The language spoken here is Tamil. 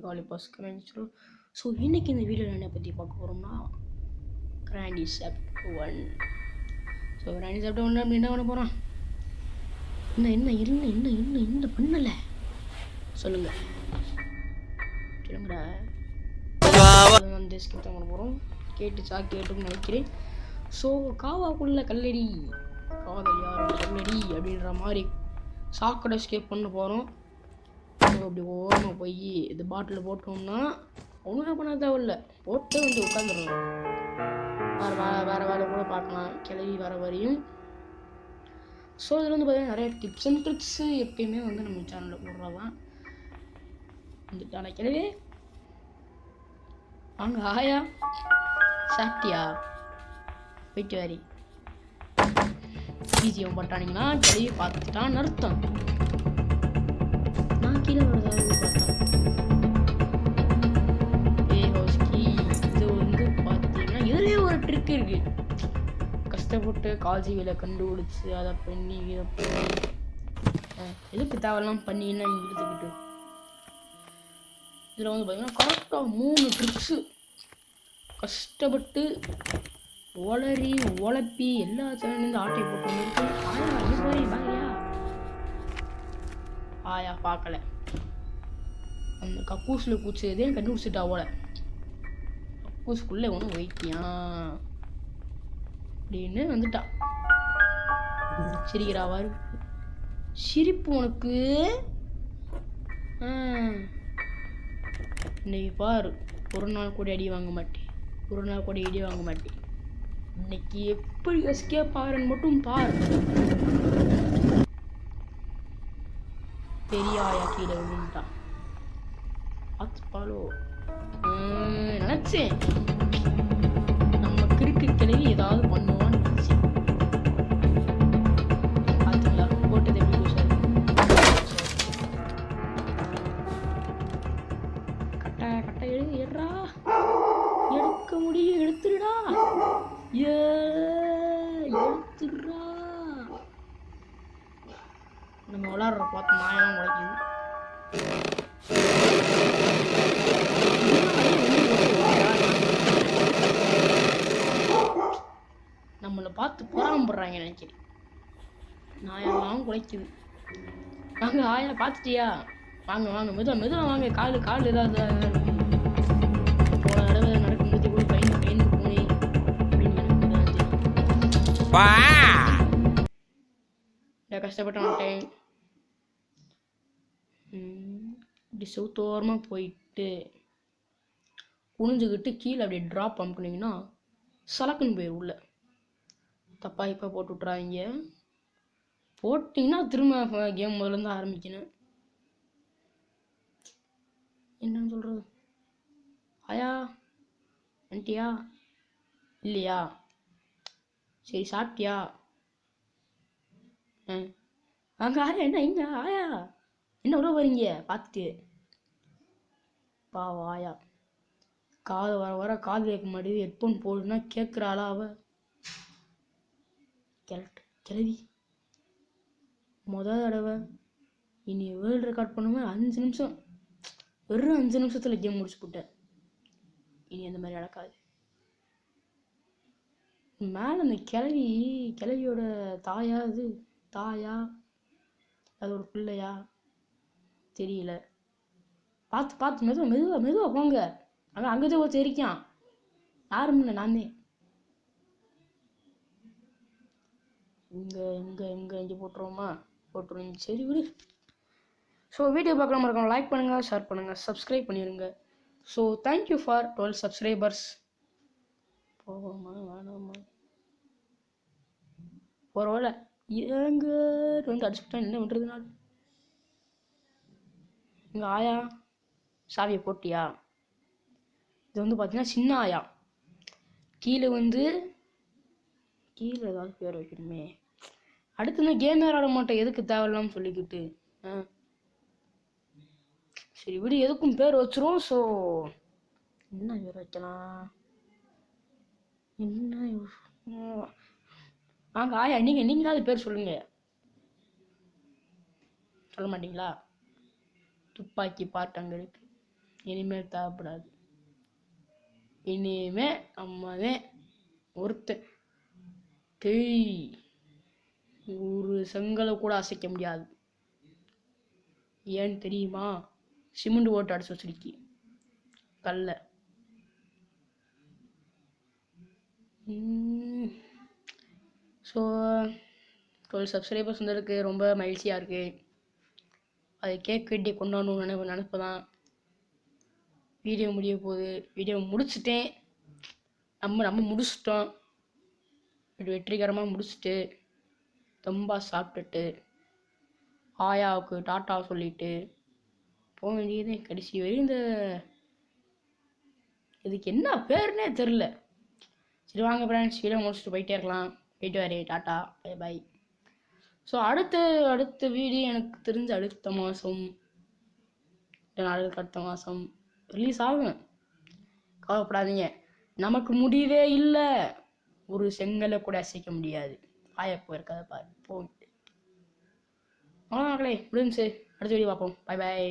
லாலிபாப்ஸ் கிராண்டி. ஸோ இன்றைக்கி இந்த வீடியோவில் என்ன பற்றி பார்க்க போகிறோம்னா Kranti chapter 1. So Kranti chapter 1 அப்படி என்ன பண்ண போகிறோம்? என்ன பண்ணலை சொல்லுங்கள் சொல்லுங்கடா. அந்த ஸ்கிப் தான் பண்ண போகிறோம். கேட்டுன்னு நினைக்கிறேன். ஸோ காவாக்குள்ள கல்லடி காதல் யாரும் கல்லடி அப்படின்ற மாதிரி சாக்கடை எஸ்கேப் பண்ண போகிறோம். ஸோ அப்படி ஓரமாக போய் இது பாட்டில் போட்டோம்னா ஒன்றுமே பண்ண தேவையில்ல, போட்டு வந்து உட்காந்துடலாம். வேறு வேலை கூட பார்க்கலாம் கிளவி வர வரையும். ஸோ இதில் வந்து பார்த்தீங்கன்னா நிறைய டிப்ஸ் அண்ட் ட்ரிக்ஸு எப்பயுமே வந்து நம்ம சேனலில் போடுறதான். வந்துட்டான கிளவி வாங்க. ஆயா சாப்பிட்டியா? போயிட்டு வாரி ஈஸியாக பட்டானிங்கன்னா கிளவி பார்த்துட்டான்னு அர்த்தம். நான் கீழே வரதாவது பார்த்தேன். இது வந்து பார்த்தீங்கன்னா இதுலேயே ஒரு ட்ரிக் இருக்கு. கஷ்டப்பட்டு காஜிகளை கண்டுபிடிச்சி அதை பண்ணி எதுக்கு தேவையெல்லாம் பண்ணின்னா எடுத்துக்கிட்டு இதில் வந்து பார்த்தீங்கன்னா கரெக்டாக 3 ட்ரிக்ஸு கஷ்டப்பட்டு உழப்பி எல்லா சேனல்லேருந்து ஆட்டை போட்டு வந்துருக்கு. ஆயா பார்க்கல, அந்த கக்கூஸில் பூச்சதே கண்டுபிடிச்சிட்டா ஓலை. கக்கூஸுக்குள்ளே ஒன்று வைக்கியான் அப்படின்னு வந்துட்டா. சிரிக்கிறாவாரு சிரிப்பு உனக்கு. இன்னைக்கு பாரு, ஒரு நாள் கூட அடி வாங்க மாட்டேன். இன்னைக்கு எப்படி எஸ்கேப் ஆகிறன்னு மட்டும் பாரு. பெரியாயா கீழே விழுந்துட்டான். பாலோ நினைச்சேன் நம்ம கிறுக்கு கிளவி ஏதாவது பண்ணுவான்னு நினைச்சேன். பார்த்தீங்களா போட்டது எப்படி பூசாரு. கட்டை எடுறா, எடுக்க முடியும், எடுத்துடுடா, எடுத்துடுறா. நம்ம விளாட்ற பார்த்து நாயெல்லாம் உழைக்குது. நம்மளை பார்த்து பொறாமப்படுறாங்க நினைக்கிறேன். நாயெல்லாம் குலைக்குது. வாங்க ஆயா பார்த்துட்டியா? வாங்க மெதுவா வாங்க. கால் ஏதாவது போன தடவை நடக்கும்போது கூட பயந்து போனேன் அப்படின்னு எனக்கு கஷ்டப்பட்டு வந்துட்டேன். இப்படி செவுத்தோரமாக போயிட்டு குனிஞ்சுக்கிட்டு கீழே அப்படியே ட்ராப் அமுக்குனீங்கன்னா சலக்குன்னு போயிடும் உள்ள. தப்பாக இப்போ போட்டு விட்றாங்க. போட்டிங்கன்னா திரும்ப கேம் முதலேருந்து ஆரம்பிக்கணும். என்னன்னு சொல்கிறது? ஆயா வந்துட்டியா இல்லையா? சரி சாப்பிட்டியா? அங்கே ஆயா என்ன இங்க ஆயா என்ன உள்ள வரீங்க? பார்த்துட்டு பாவா ஆயா காது வர காது கேட்க மாட்டேது. ஹெட்ஃபோன் போடுன்னா கேட்குறாளா அவ? கிளவி தடவை இனி வேர்ல்டு ரெக்கார்ட் பண்ணுமே 5 நிமிஷம், வெறும் 5 நிமிஷத்தில் கேம் முடிச்சு போட்டேன். இனி அந்த மாதிரி நடக்காது. மேலே அந்த கிளவியோட தாயா அது ஒரு பிள்ளையா தெரியல. பார்த்து மெதுவா போங்க. அங்கதான் ஒரு தெரிக்கான். யாரும் இல்லை, நானே. இங்கே போட்டுருவோம். சரி விடு. ஸோ வீடியோ பார்க்கலாம் இருக்கோம், லைக் பண்ணுங்கள், ஷேர் பண்ணுங்கள், சப்ஸ்கிரைப் பண்ணிடுங்க. So thank you for 12 subscribers. போவோமா வேணாமா? பரவாயில்ல, எங்க வந்து அடிச்சுட்டா என்ன பண்ணுறதுனால. எங்கள் ஆயா சாவியை போட்டியா? இது வந்து பார்த்தீங்கன்னா சின்ன ஆயா. கீழே ஏதாவது பேர் வைக்கணுமே. அடுத்து இந்த கேம் ஆட மாட்டேன், எதுக்கு தேவையில்லாமல் சொல்லிக்கிட்டு. சரி விடு, எதுக்கும் பேர் வச்சிரும். ஸோ என்ன பேர் வைக்கலாம்? வாங்க ஆயா, நீங்களாவது பேர் சொல்லுங்க. சொல்ல மாட்டீங்களா? துப்பாக்கி பாட்டு அங்கே இருக்கு. இனிமேல் தேவைப்படாது. இனிமே நம்மதான் ஒருத்தன். ஒரு செங்கலை கூட அசைக்க முடியாது. ஏன்னு தெரியுமா? சிமெண்ட் ஓட்டு அடிச்சு வச்சிருக்கி கல்ல. ஸோ 12 சப்ஸ்கிரைபர்ஸ் வந்ததுக்கு ரொம்ப மகிழ்ச்சியாக இருக்குது. அது கேக் வெட்டி கொண்டாடணும்னு நினைப்பு தான். வீடியோ முடிய போகுது. வீடியோ முடிச்சுட்டேன். நம்ம முடிச்சிட்டோம். வெற்றிகரமாக முடிச்சுட்டு ரொம்ப சாப்பிட்டுட்டு ஆயாவுக்கு டாட்டா சொல்லிட்டு போக வேண்டியது. கடைசி வரையும் இந்த இதுக்கு என்ன பேருன்னே தெரில. சரி வாங்க ஃப்ரெண்ட்ஸ், வீடியோ முடிச்சுட்டு போயிட்டே இருக்கலாம். போயிட்டு வரே, டாட்டா, பை பை. ஸோ அடுத்த வீடியோ எனக்கு தெரிஞ்ச அடுத்த மாதம் ரிலீஸ் ஆகும். கவலைப்படாதீங்க. நமக்கு முடியவே இல்லை. ஒரு செங்கலை கூட அசைக்க முடியாது. ஆயப்போ இருக்காத பாரு போயிட்டு. அவ்வளோ மக்களே, முடிஞ்சு. அடுத்த வீடியோ பார்ப்போம். Bye bye.